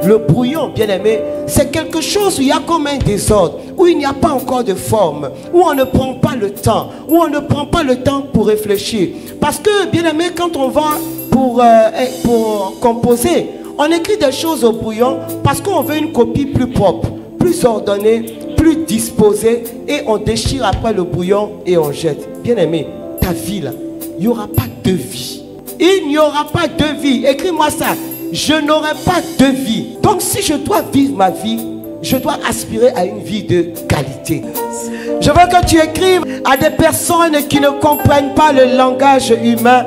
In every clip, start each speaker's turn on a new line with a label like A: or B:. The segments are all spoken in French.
A: Le brouillon, bien aimé, c'est quelque chose où il y a comme un désordre, où il n'y a pas encore de forme, où on ne prend pas le temps, où on ne prend pas le temps pour réfléchir. Parce que, bien aimé, quand on va pour composer, on écrit des choses au brouillon parce qu'on veut une copie plus propre, plus ordonnée, plus disposée, et on déchire après le brouillon et on jette. Bien aimé, ta vie là, il n'y aura pas de vie. Il n'y aura pas de vie. Écris-moi ça. Je n'aurai pas de vie. Donc si je dois vivre ma vie, je dois aspirer à une vie de qualité. Je veux que tu écrives à des personnes qui ne comprennent pas le langage humain.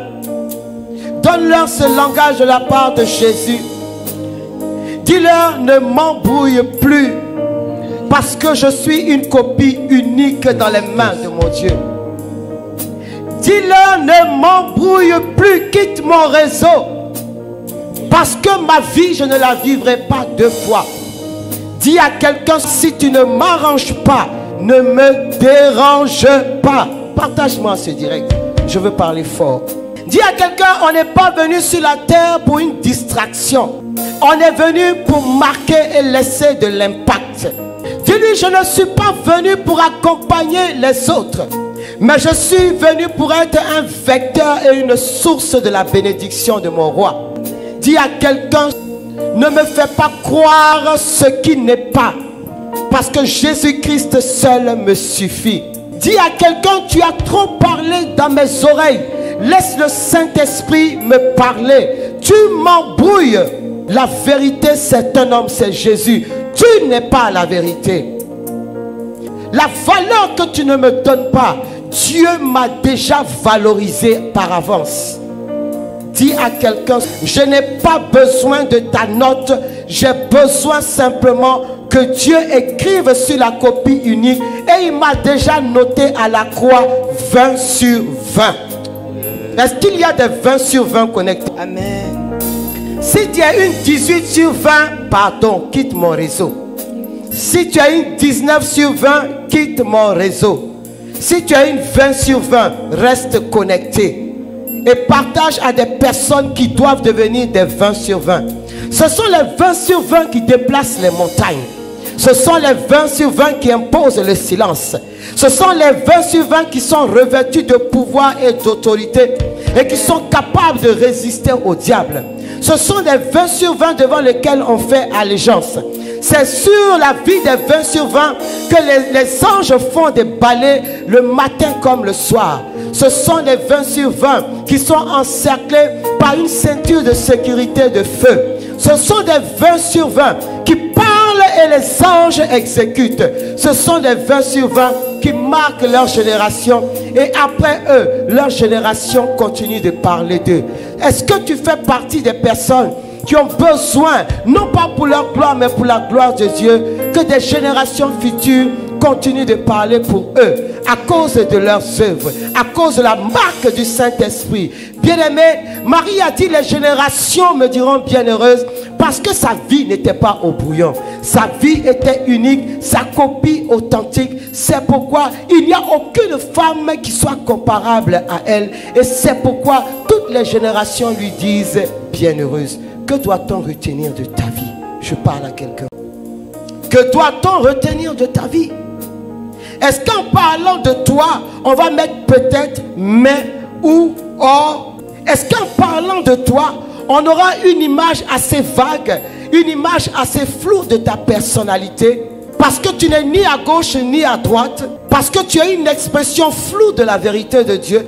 A: Donne-leur ce langage de la part de Jésus. Dis-leur, ne m'embrouille plus, parce que je suis une copie unique dans les mains de mon Dieu. Dis-leur, ne m'embrouille plus, quitte mon réseau, parce que ma vie, je ne la vivrai pas deux fois. Dis à quelqu'un, si tu ne m'arranges pas, ne me dérange pas. Partage-moi ce direct, je veux parler fort. Dis à quelqu'un, on n'est pas venu sur la terre pour une distraction. On est venu pour marquer et laisser de l'impact. Dis-lui, je ne suis pas venu pour accompagner les autres, mais je suis venu pour être un vecteur et une source de la bénédiction de mon roi. Dis à quelqu'un, ne me fais pas croire ce qui n'est pas, parce que Jésus-Christ seul me suffit. Dis à quelqu'un, tu as trop parlé dans mes oreilles. Laisse le Saint-Esprit me parler. Tu m'embrouilles. La vérité, c'est un homme, c'est Jésus. Tu n'es pas la vérité. La valeur que tu ne me donnes pas, Dieu m'a déjà valorisé par avance. Dis à quelqu'un, je n'ai pas besoin de ta note, j'ai besoin simplement que Dieu écrive sur la copie unique, et il m'a déjà noté à la croix 20 sur 20. Est-ce qu'il y a des 20 sur 20 connectés?
B: Amen.
A: Si tu as une 18 sur 20, pardon, quitte mon réseau. Si tu as une 19 sur 20, quitte mon réseau. Si tu as une 20 sur 20, reste connecté. Et partage à des personnes qui doivent devenir des 20 sur 20. Ce sont les 20 sur 20 qui déplacent les montagnes. Ce sont les 20 sur 20 qui imposent le silence. Ce sont les 20 sur 20 qui sont revêtus de pouvoir et d'autorité et qui sont capables de résister au diable. Ce sont des 20 sur 20 devant lesquels on fait allégeance. C'est sur la vie des 20 sur 20 que les anges font des ballets le matin comme le soir. Ce sont les 20 sur 20 qui sont encerclés par une ceinture de sécurité de feu. Ce sont des 20 sur 20 qui parlent et les anges exécutent. Ce sont des 20 sur 20 qui marquent leur génération, et après eux, leur génération continue de parler d'eux. Est-ce que tu fais partie des personnes qui ont besoin, non pas pour leur gloire, mais pour la gloire de Dieu, que des générations futures continuent de parler pour eux, à cause de leurs œuvres, à cause de la marque du Saint-Esprit? Bien-aimé, Marie a dit, les générations me diront bienheureuse, parce que sa vie n'était pas au brouillon. Sa vie était unique, sa copie authentique. C'est pourquoi il n'y a aucune femme qui soit comparable à elle. Et c'est pourquoi toutes les générations lui disent bienheureuse. Que doit-on retenir de ta vie? Je parle à quelqu'un. Que doit-on retenir de ta vie? Est-ce qu'en parlant de toi, on va mettre peut-être mais ou or? Est-ce qu'en parlant de toi, on aura une image assez vague, une image assez floue de ta personnalité? Parce que tu n'es ni à gauche ni à droite, parce que tu as une expression floue de la vérité de Dieu,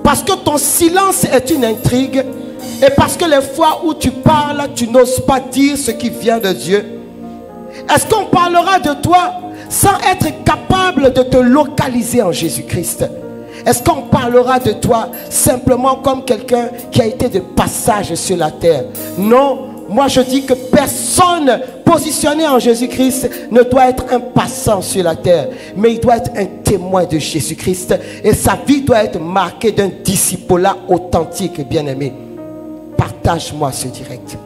A: parce que ton silence est une intrigue, et parce que les fois où tu parles, tu n'oses pas dire ce qui vient de Dieu. Est-ce qu'on parlera de toi sans être capable de te localiser en Jésus-Christ? Est-ce qu'on parlera de toi simplement comme quelqu'un qui a été de passage sur la terre? Non, moi je dis que personne positionné en Jésus-Christ ne doit être un passant sur la terre, mais il doit être un témoin de Jésus-Christ, et sa vie doit être marquée d'un discipulat authentique, bien-aimé. Partage-moi ce direct.